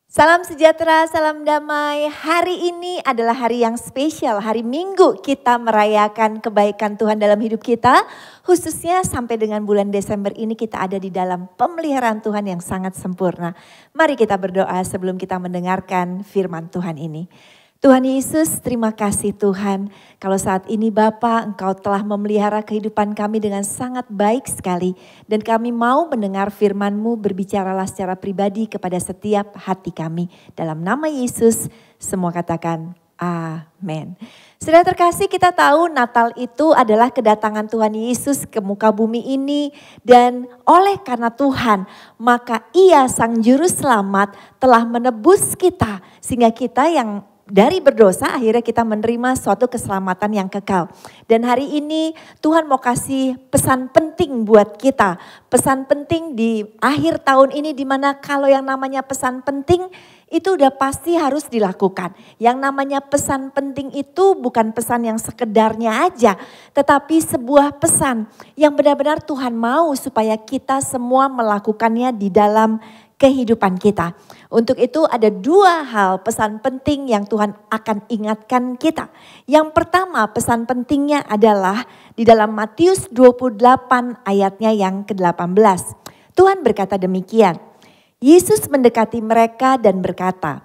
Salam sejahtera, salam damai. Hari ini adalah hari yang spesial, hari Minggu kita merayakan kebaikan Tuhan dalam hidup kita. Khususnya sampai dengan bulan Desember ini kita ada di dalam pemeliharaan Tuhan yang sangat sempurna. Mari kita berdoa sebelum kita mendengarkan firman Tuhan ini. Tuhan Yesus, terima kasih Tuhan. Kalau saat ini Bapa, Engkau telah memelihara kehidupan kami dengan sangat baik sekali. Dan kami mau mendengar firman-Mu, berbicaralah secara pribadi kepada setiap hati kami. Dalam nama Yesus, semua katakan amin. Saudara terkasih, kita tahu Natal itu adalah kedatangan Tuhan Yesus ke muka bumi ini. Dan oleh karena Tuhan, maka Ia Sang Juru Selamat telah menebus kita. Sehingga kita yang dari berdosa akhirnya kita menerima suatu keselamatan yang kekal. Dan hari ini Tuhan mau kasih pesan penting buat kita. Pesan penting di akhir tahun ini, di mana kalau yang namanya pesan penting itu udah pasti harus dilakukan. Yang namanya pesan penting itu bukan pesan yang sekedarnya aja. Tetapi sebuah pesan yang benar-benar Tuhan mau supaya kita semua melakukannya di dalam kehidupan kita. Untuk itu ada dua hal pesan penting yang Tuhan akan ingatkan kita. Yang pertama pesan pentingnya adalah di dalam Matius 28 ayatnya yang ke-18. Tuhan berkata demikian. Yesus mendekati mereka dan berkata,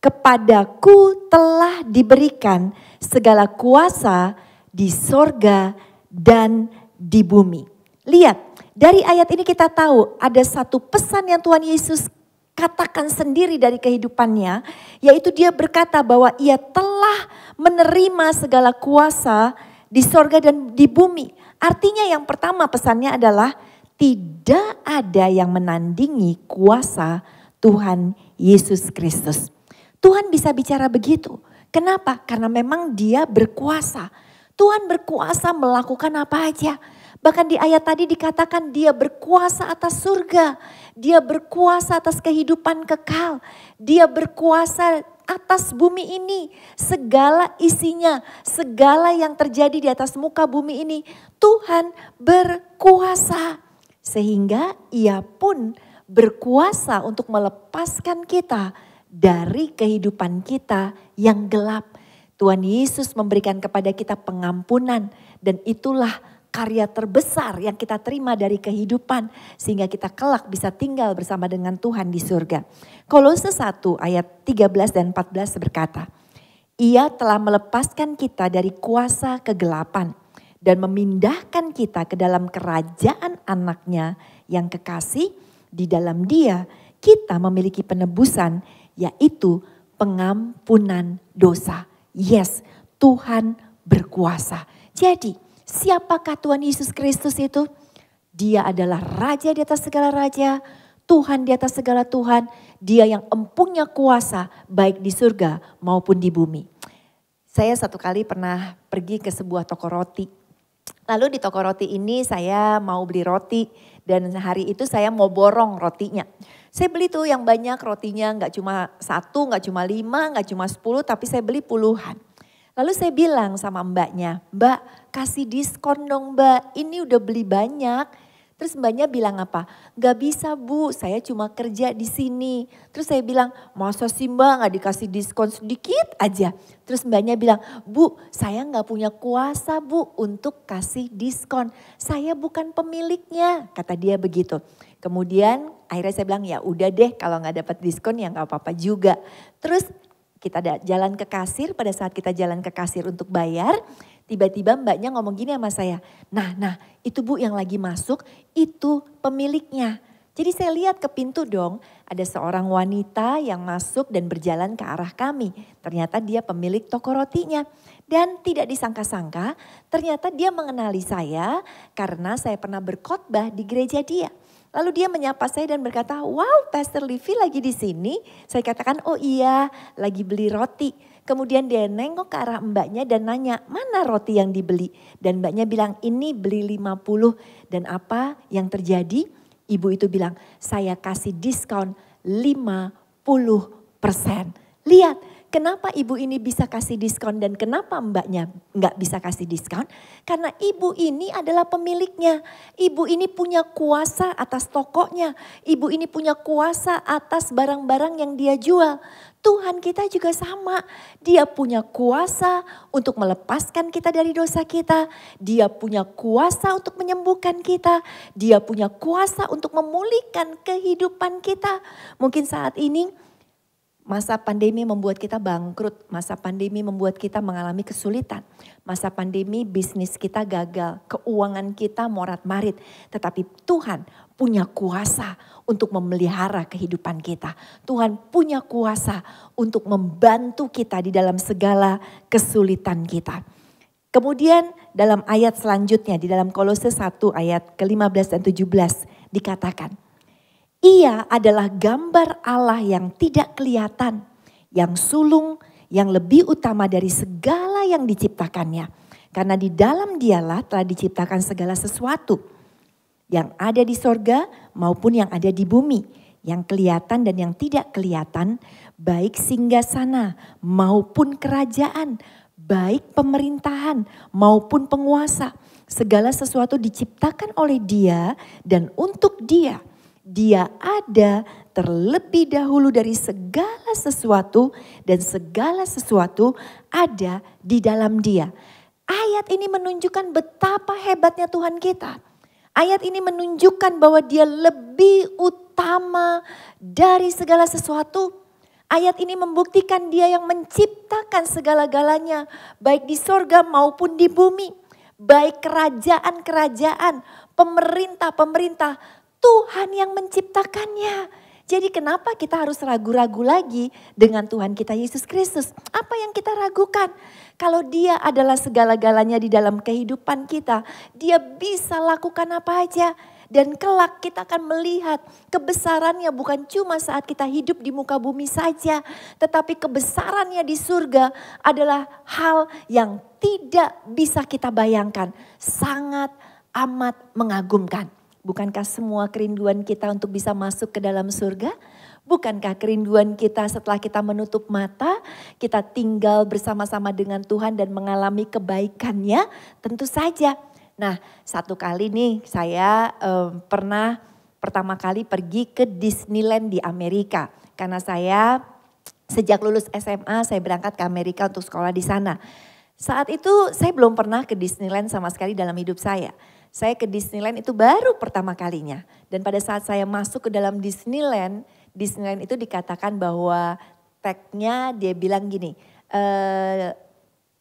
"Kepadaku telah diberikan segala kuasa di sorga dan di bumi." Lihat, dari ayat ini kita tahu ada satu pesan yang Tuhan Yesus katakan sendiri dari kehidupannya, yaitu dia berkata bahwa ia telah menerima segala kuasa di sorga dan di bumi. Artinya yang pertama pesannya adalah tidak ada yang menandingi kuasa Tuhan Yesus Kristus. Tuhan bisa bicara begitu. Kenapa? Karena memang Dia berkuasa. Tuhan berkuasa melakukan apa aja. Bahkan di ayat tadi dikatakan Dia berkuasa atas surga. Dia berkuasa atas kehidupan kekal. Dia berkuasa atas bumi ini. Segala isinya, segala yang terjadi di atas muka bumi ini. Tuhan berkuasa. Sehingga Ia pun berkuasa untuk melepaskan kita dari kehidupan kita yang gelap. Tuhan Yesus memberikan kepada kita pengampunan. Dan itulah karya terbesar yang kita terima dari kehidupan. Sehingga kita kelak bisa tinggal bersama dengan Tuhan di surga. Kolose 1 ayat 13 dan 14 berkata, "Ia telah melepaskan kita dari kuasa kegelapan dan memindahkan kita ke dalam kerajaan anaknya yang kekasih. Di dalam Dia kita memiliki penebusan, yaitu pengampunan dosa." Yes, Tuhan berkuasa. Jadi, siapakah Tuhan Yesus Kristus itu? Dia adalah Raja di atas segala raja, Tuhan di atas segala Tuhan. Dia yang empunya kuasa baik di surga maupun di bumi. Saya satu kali pernah pergi ke sebuah toko roti. Lalu di toko roti ini saya mau beli roti dan hari itu saya mau borong rotinya. Saya beli tuh yang banyak rotinya, gak cuma 1, gak cuma 5, gak cuma 10, tapi saya beli puluhan. Lalu saya bilang sama mbaknya, "Mbak, kasih diskon dong mbak, ini udah beli banyak." Terus mbaknya bilang apa? "Gak bisa bu, saya cuma kerja di sini." Terus saya bilang, "Masa sih mbak gak dikasih diskon sedikit aja?" Terus mbaknya bilang, "Bu, saya gak punya kuasa bu untuk kasih diskon. Saya bukan pemiliknya," kata dia begitu. Kemudian akhirnya saya bilang, "Ya udah deh, kalau gak dapat diskon ya gak apa-apa juga." Terus kita jalan ke kasir, pada saat kita jalan ke kasir untuk bayar, tiba-tiba mbaknya ngomong gini sama saya, nah itu bu yang lagi masuk, itu pemiliknya." Jadi saya lihat ke pintu dong, ada seorang wanita yang masuk dan berjalan ke arah kami. Ternyata dia pemilik toko rotinya. Dan tidak disangka-sangka, ternyata dia mengenali saya karena saya pernah berkhotbah di gereja dia. Lalu dia menyapa saya dan berkata, "Wow, Pastor Livi lagi di sini?" Saya katakan, "Oh iya, lagi beli roti." Kemudian dia nengok ke arah mbaknya dan nanya, "Mana roti yang dibeli?" Dan mbaknya bilang, "Ini beli 50." Dan apa yang terjadi? Ibu itu bilang, "Saya kasih diskon 50%. Lihat, Kenapa ibu ini bisa kasih diskon dan kenapa mbaknya nggak bisa kasih diskon? Karena ibu ini adalah pemiliknya. Ibu ini punya kuasa atas tokonya. Ibu ini punya kuasa atas barang-barang yang dia jual. Tuhan kita juga sama. Dia punya kuasa untuk melepaskan kita dari dosa kita. Dia punya kuasa untuk menyembuhkan kita. Dia punya kuasa untuk memulihkan kehidupan kita. Mungkin saat ini masa pandemi membuat kita bangkrut, masa pandemi membuat kita mengalami kesulitan. Masa pandemi bisnis kita gagal, keuangan kita morat-marit. Tetapi Tuhan punya kuasa untuk memelihara kehidupan kita. Tuhan punya kuasa untuk membantu kita di dalam segala kesulitan kita. Kemudian dalam ayat selanjutnya, di dalam Kolose 1 ayat ke-15 dan 17 dikatakan, Ia adalah gambar Allah yang tidak kelihatan, yang sulung, yang lebih utama dari segala yang diciptakannya. Karena di dalam Dialah telah diciptakan segala sesuatu, yang ada di sorga maupun yang ada di bumi, yang kelihatan dan yang tidak kelihatan, baik singgasana maupun kerajaan, baik pemerintahan maupun penguasa. Segala sesuatu diciptakan oleh Dia dan untuk Dia. Dia ada terlebih dahulu dari segala sesuatu dan segala sesuatu ada di dalam Dia. Ayat ini menunjukkan betapa hebatnya Tuhan kita. Ayat ini menunjukkan bahwa Dia lebih utama dari segala sesuatu. Ayat ini membuktikan Dia yang menciptakan segala-galanya, baik di sorga maupun di bumi, baik kerajaan-kerajaan, pemerintah-pemerintah. Tuhan yang menciptakannya. Jadi kenapa kita harus ragu-ragu lagi dengan Tuhan kita Yesus Kristus? Apa yang kita ragukan? Kalau Dia adalah segala-galanya di dalam kehidupan kita, Dia bisa lakukan apa aja. Dan kelak kita akan melihat kebesarannya bukan cuma saat kita hidup di muka bumi saja. Tetapi kebesarannya di surga adalah hal yang tidak bisa kita bayangkan. Sangat amat mengagumkan. Bukankah semua kerinduan kita untuk bisa masuk ke dalam surga? Bukankah kerinduan kita setelah kita menutup mata, kita tinggal bersama-sama dengan Tuhan dan mengalami kebaikannya? Tentu saja. Nah, satu kali nih saya pernah pertama kali pergi ke Disneyland di Amerika. Karena saya sejak lulus SMA saya berangkat ke Amerika untuk sekolah di sana. Saat itu saya belum pernah ke Disneyland sama sekali dalam hidup saya. Saya ke Disneyland itu baru pertama kalinya. Dan pada saat saya masuk ke dalam Disneyland, Disneyland itu dikatakan bahwa tag-nya dia bilang gini,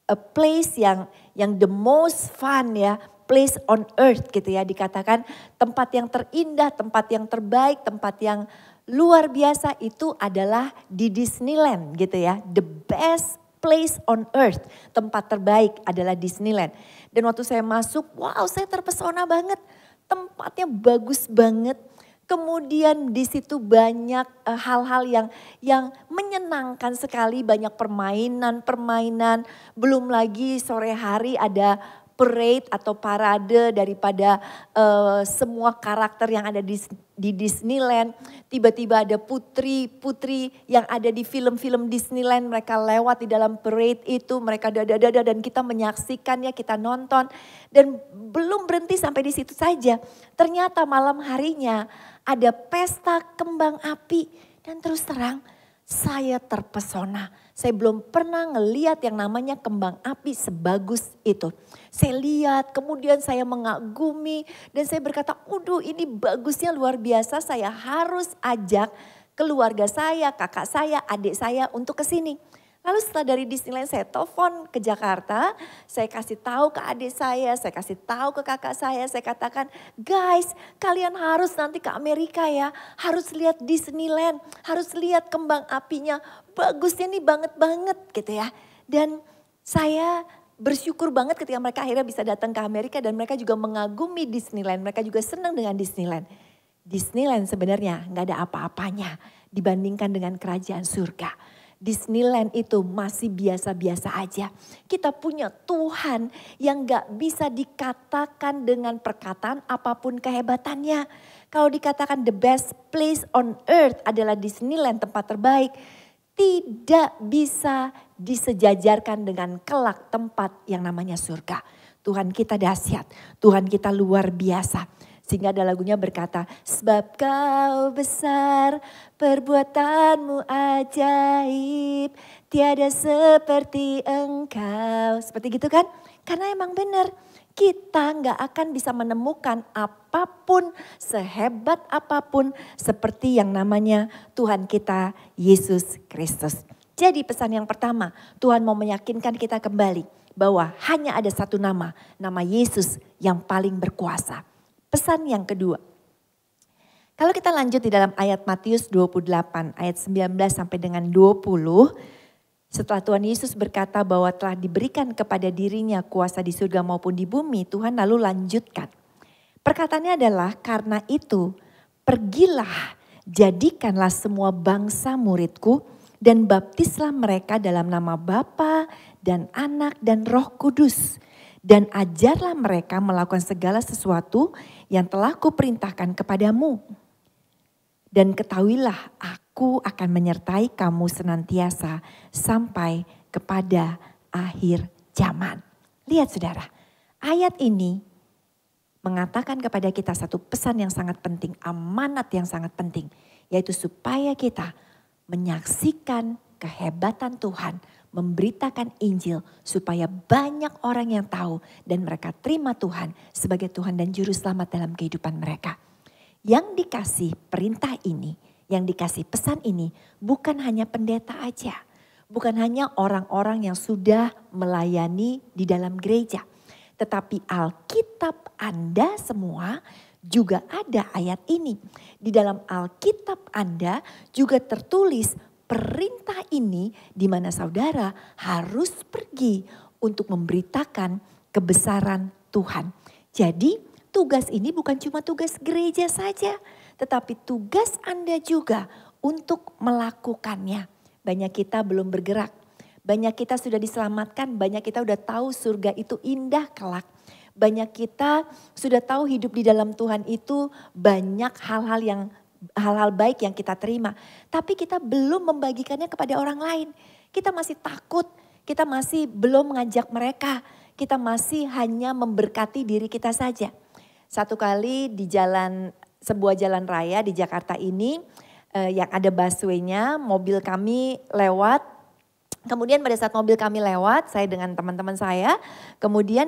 a place yang the most fun ya, place on earth gitu ya. Dikatakan tempat yang terindah, tempat yang terbaik, tempat yang luar biasa itu adalah di Disneyland gitu ya. The best place on earth, tempat terbaik adalah Disneyland. Dan waktu saya masuk, wow saya terpesona banget. Tempatnya bagus banget. Kemudian di situ banyak hal-hal yang menyenangkan sekali. Banyak permainan. Belum lagi sore hari ada parade atau parade daripada semua karakter yang ada di Disneyland. Tiba-tiba ada putri-putri yang ada di film-film Disneyland. Mereka lewat di dalam parade itu. Mereka dada-dada dan kita menyaksikannya, kita nonton. Dan belum berhenti sampai di situ saja. Ternyata malam harinya ada pesta kembang api. Dan terus terang saya terpesona. Saya belum pernah ngeliat yang namanya kembang api sebagus itu. Saya lihat, kemudian saya mengagumi dan saya berkata, "Waduh, ini bagusnya luar biasa. Saya harus ajak keluarga saya, kakak saya, adik saya untuk ke sini." Lalu setelah dari Disneyland saya telepon ke Jakarta, saya kasih tahu ke adik saya kasih tahu ke kakak saya katakan, "Guys, kalian harus nanti ke Amerika ya, harus lihat Disneyland, harus lihat kembang apinya, bagusnya nih banget gitu ya." Dan saya bersyukur banget ketika mereka akhirnya bisa datang ke Amerika dan mereka juga mengagumi Disneyland, mereka juga senang dengan Disneyland. Disneyland sebenarnya nggak ada apa-apanya dibandingkan dengan kerajaan surga. Disneyland itu masih biasa-biasa aja. Kita punya Tuhan yang gak bisa dikatakan dengan perkataan apapun kehebatannya. Kalau dikatakan the best place on earth adalah Disneyland, tempat terbaik. tidak bisa disejajarkan dengan kelak tempat yang namanya surga. Tuhan kita dahsyat, Tuhan kita luar biasa. Sehingga ada lagunya berkata, sebab kau besar, perbuatanmu ajaib, tiada seperti engkau. Seperti gitu kan? Karena emang benar, kita nggak akan bisa menemukan apapun, sehebat apapun seperti yang namanya Tuhan kita Yesus Kristus. Jadi pesan yang pertama, Tuhan mau meyakinkan kita kembali bahwa hanya ada satu nama, nama Yesus yang paling berkuasa. Pesan yang kedua, kalau kita lanjut di dalam ayat Matius 28 ayat 19 sampai dengan 20, setelah Tuhan Yesus berkata bahwa telah diberikan kepada dirinya kuasa di surga maupun di bumi, Tuhan lalu lanjutkan. Perkataannya adalah, karena itu pergilah, jadikanlah semua bangsa muridku dan baptislah mereka dalam nama Bapa dan Anak dan Roh Kudus. Dan ajarlah mereka melakukan segala sesuatu yang telah kuperintahkan kepadamu. Dan ketahuilah aku akan menyertai kamu senantiasa sampai kepada akhir zaman. Lihat saudara, ayat ini mengatakan kepada kita satu pesan yang sangat penting, amanat yang sangat penting. Yaitu supaya kita menyaksikan kehebatan Tuhan, memberitakan Injil supaya banyak orang yang tahu dan mereka terima Tuhan sebagai Tuhan dan Juru Selamat dalam kehidupan mereka. Yang dikasih perintah ini, yang dikasih pesan ini bukan hanya pendeta aja. Bukan hanya orang-orang yang sudah melayani di dalam gereja. Tetapi Alkitab Anda semua juga ada ayat ini. Di dalam Alkitab Anda juga tertulis perintah ini di mana saudara harus pergi untuk memberitakan kebesaran Tuhan. Jadi tugas ini bukan cuma tugas gereja saja, tetapi tugas Anda juga untuk melakukannya. Banyak kita belum bergerak, banyak kita sudah diselamatkan, banyak kita sudah tahu surga itu indah kelak. Banyak kita sudah tahu hidup di dalam Tuhan itu banyak hal-hal baik yang kita terima. Tapi kita belum membagikannya kepada orang lain. Kita masih takut, kita masih belum mengajak mereka. Kita masih hanya memberkati diri kita saja. Satu kali di sebuah jalan raya di Jakarta ini yang ada busway-nya, mobil kami lewat. Kemudian pada saat mobil kami lewat, saya dengan teman-teman saya, kemudian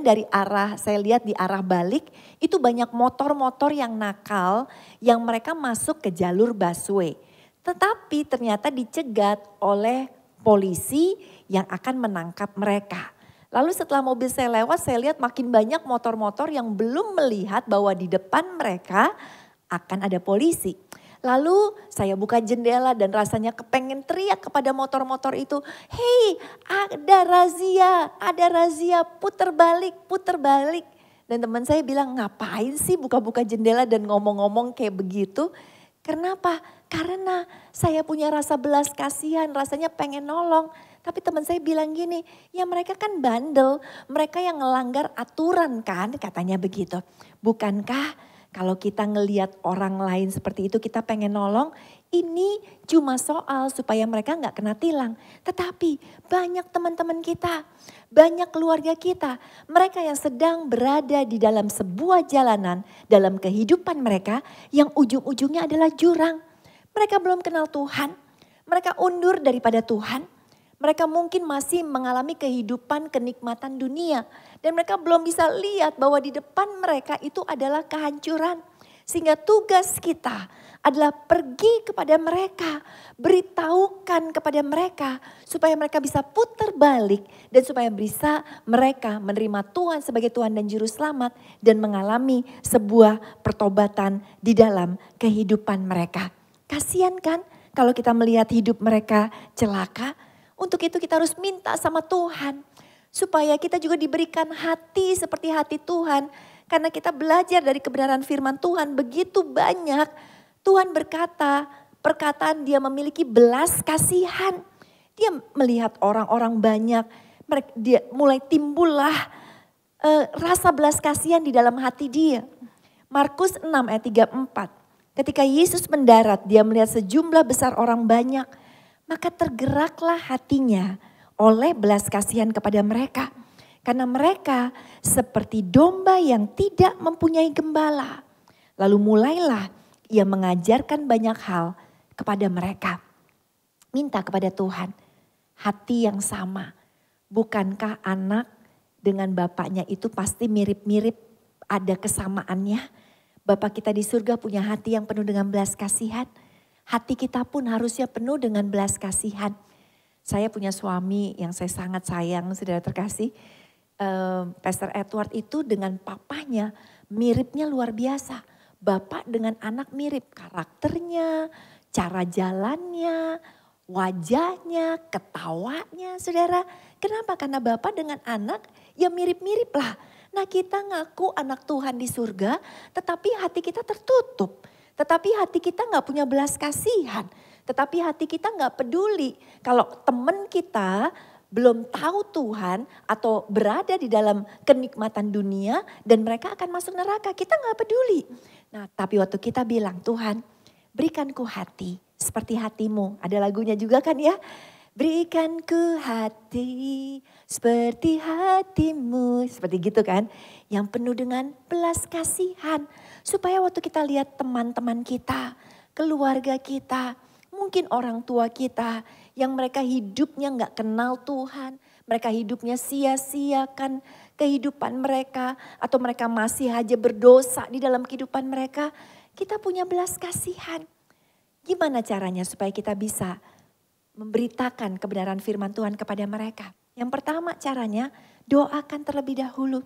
saya lihat di arah balik, itu banyak motor-motor yang nakal, yang mereka masuk ke jalur busway. Tetapi ternyata dicegat oleh polisi yang akan menangkap mereka. Lalu setelah mobil saya lewat, saya lihat makin banyak motor-motor yang belum melihat bahwa di depan mereka akan ada polisi. Lalu saya buka jendela dan rasanya kepengen teriak kepada motor-motor itu. Hei, ada razia, puter balik. Dan teman saya bilang, ngapain sih buka-buka jendela dan ngomong-ngomong kayak begitu? Kenapa? Karena saya punya rasa belas kasihan, rasanya pengen nolong. Tapi teman saya bilang gini, ya mereka kan bandel, mereka yang ngelanggar aturan kan, katanya begitu. Bukankah kalau kita ngelihat orang lain seperti itu kita pengen nolong, ini cuma soal supaya mereka nggak kena tilang. Tetapi banyak teman-teman kita, banyak keluarga kita, mereka yang sedang berada di dalam sebuah jalanan dalam kehidupan mereka yang ujung-ujungnya adalah jurang. Mereka belum kenal Tuhan, mereka undur daripada Tuhan. Mereka mungkin masih mengalami kehidupan kenikmatan dunia. Dan mereka belum bisa lihat bahwa di depan mereka itu adalah kehancuran. Sehingga tugas kita adalah pergi kepada mereka. Beritahukan kepada mereka supaya mereka bisa putar balik. Dan supaya bisa mereka menerima Tuhan sebagai Tuhan dan Juru Selamat. Dan mengalami sebuah pertobatan di dalam kehidupan mereka. Kasian kan kalau kita melihat hidup mereka celaka. Untuk itu kita harus minta sama Tuhan. Supaya kita juga diberikan hati seperti hati Tuhan. Karena kita belajar dari kebenaran firman Tuhan begitu banyak. Tuhan berkata, perkataan dia memiliki belas kasihan. Dia melihat orang-orang banyak. Dia mulai timbullah rasa belas kasihan di dalam hati dia. Markus 6 ayat 34. Ketika Yesus mendarat, dia melihat sejumlah besar orang banyak. Maka tergeraklah hatinya oleh belas kasihan kepada mereka. Karena mereka seperti domba yang tidak mempunyai gembala. Lalu mulailah ia mengajarkan banyak hal kepada mereka. Minta kepada Tuhan hati yang sama. Bukankah anak dengan bapaknya itu pasti mirip-mirip, ada kesamaannya? Bapak kita di surga punya hati yang penuh dengan belas kasihan. Hati kita pun harusnya penuh dengan belas kasihan. Saya punya suami yang saya sangat sayang, saudara terkasih. Pastor Edward itu dengan papanya miripnya luar biasa. Bapak dengan anak mirip karakternya, cara jalannya, wajahnya, ketawanya, saudara. Kenapa? Karena bapak dengan anak ya mirip-mirip lah. Nah, kita ngaku anak Tuhan di surga, tetapi hati kita tertutup. Tetapi hati kita gak punya belas kasihan. Tetapi hati kita gak peduli. Kalau teman kita belum tahu Tuhan atau berada di dalam kenikmatan dunia dan mereka akan masuk neraka, kita gak peduli. Nah, tapi waktu kita bilang, Tuhan berikanku hati seperti hatimu. Ada lagunya juga kan ya. Berikanku hati seperti hatimu. Seperti gitu kan. Yang penuh dengan belas kasihan. Supaya waktu kita lihat teman-teman kita, keluarga kita, mungkin orang tua kita yang mereka hidupnya gak kenal Tuhan. Mereka hidupnya sia-siakan kehidupan mereka. Atau mereka masih aja berdosa di dalam kehidupan mereka. Kita punya belas kasihan. Gimana caranya supaya kita bisa memberitakan kebenaran firman Tuhan kepada mereka? Yang pertama caranya doakan terlebih dahulu.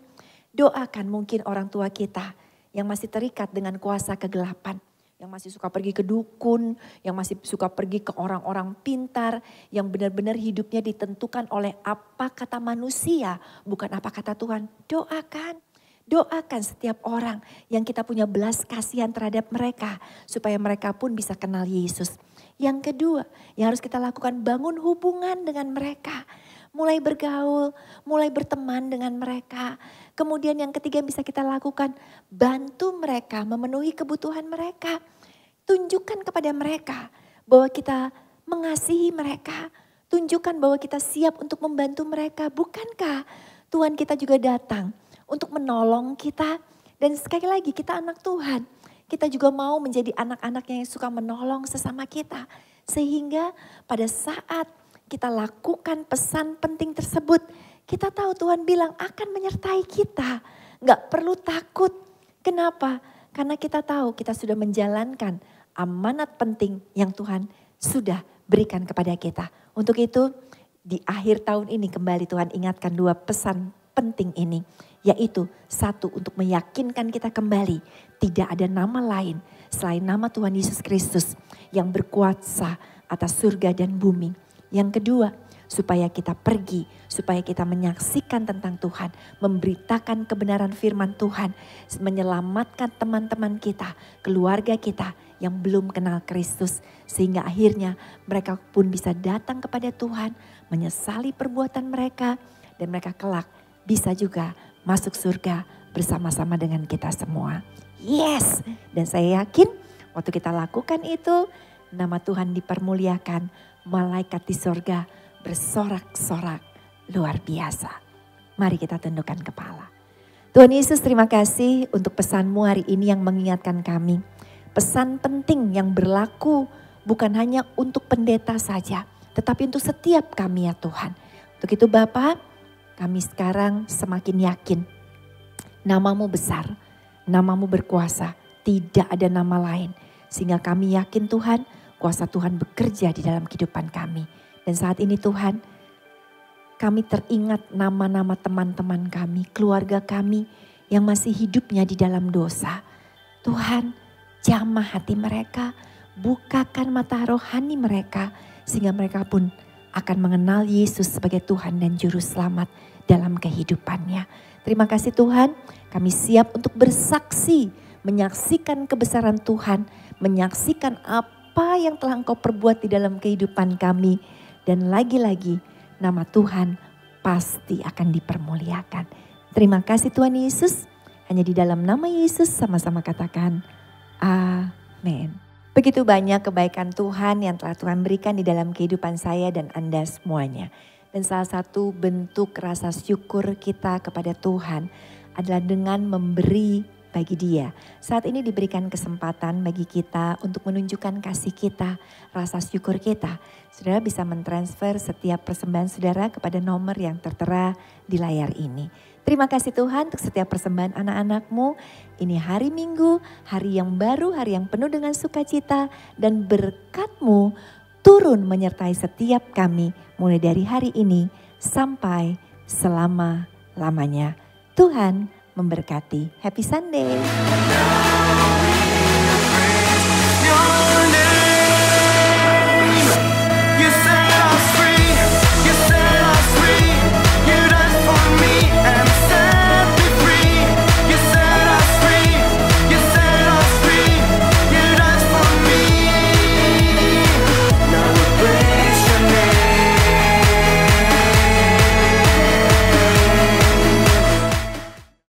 Doakan mungkin orang tua kita yang masih terikat dengan kuasa kegelapan. Yang masih suka pergi ke dukun, yang masih suka pergi ke orang-orang pintar, yang benar-benar hidupnya ditentukan oleh apa kata manusia, bukan apa kata Tuhan. Doakan, doakan setiap orang yang kita punya belas kasihan terhadap mereka, supaya mereka pun bisa kenal Yesus. Yang kedua, yang harus kita lakukan, bangun hubungan dengan mereka. Mulai bergaul, mulai berteman dengan mereka. Kemudian yang ketiga yang bisa kita lakukan, bantu mereka memenuhi kebutuhan mereka. Tunjukkan kepada mereka bahwa kita mengasihi mereka. Tunjukkan bahwa kita siap untuk membantu mereka. Bukankah Tuhan kita juga datang untuk menolong kita? Dan sekali lagi kita anak Tuhan. Kita juga mau menjadi anak-anak yang suka menolong sesama kita. Sehingga pada saat kita lakukan pesan penting tersebut, kita tahu Tuhan bilang akan menyertai kita. Gak perlu takut. Kenapa? Karena kita tahu kita sudah menjalankan amanat penting yang Tuhan sudah berikan kepada kita. Untuk itu di akhir tahun ini kembali Tuhan ingatkan dua pesan penting ini. Yaitu satu, untuk meyakinkan kita kembali tidak ada nama lain selain nama Tuhan Yesus Kristus yang berkuasa atas surga dan bumi. Yang kedua, supaya kita pergi, supaya kita menyaksikan tentang Tuhan, memberitakan kebenaran firman Tuhan, menyelamatkan teman-teman kita, keluarga kita yang belum kenal Kristus, sehingga akhirnya mereka pun bisa datang kepada Tuhan, menyesali perbuatan mereka, dan mereka kelak bisa juga masuk surga bersama-sama dengan kita semua. Yes, dan saya yakin waktu kita lakukan itu, nama Tuhan dipermuliakan, malaikat di sorga bersorak-sorak luar biasa. Mari kita tundukkan kepala. Tuhan Yesus, terima kasih untuk pesan-Mu hari ini yang mengingatkan kami. Pesan penting yang berlaku bukan hanya untuk pendeta saja, tetapi untuk setiap kami ya Tuhan. Untuk itu Bapa, kami sekarang semakin yakin nama-Mu besar, nama-Mu berkuasa, tidak ada nama lain. Sehingga kami yakin Tuhan, kuasa Tuhan bekerja di dalam kehidupan kami. Dan saat ini Tuhan, kami teringat nama-nama teman-teman kami, keluarga kami yang masih hidupnya di dalam dosa. Tuhan, jamah hati mereka, bukakan mata rohani mereka, sehingga mereka pun akan mengenal Yesus sebagai Tuhan dan Juru Selamat dalam kehidupannya. Terima kasih Tuhan, kami siap untuk bersaksi, menyaksikan kebesaran Tuhan, menyaksikan apa yang telah Engkau perbuat di dalam kehidupan kami. Dan lagi-lagi nama Tuhan pasti akan dipermuliakan. Terima kasih Tuhan Yesus, hanya di dalam nama Yesus sama-sama katakan amin. Begitu banyak kebaikan Tuhan yang telah Tuhan berikan di dalam kehidupan saya dan Anda semuanya. Dan salah satu bentuk rasa syukur kita kepada Tuhan adalah dengan memberi bagi Dia. Saat ini diberikan kesempatan bagi kita untuk menunjukkan kasih kita, rasa syukur kita. Saudara bisa mentransfer setiap persembahan saudara kepada nomor yang tertera di layar ini. Terima kasih Tuhan untuk setiap persembahan anak-anakmu. Ini hari Minggu, hari yang baru, hari yang penuh dengan sukacita. Dan berkat-Mu turun menyertai setiap kami mulai dari hari ini sampai selama-lamanya. Tuhan memberkati. Happy Sunday.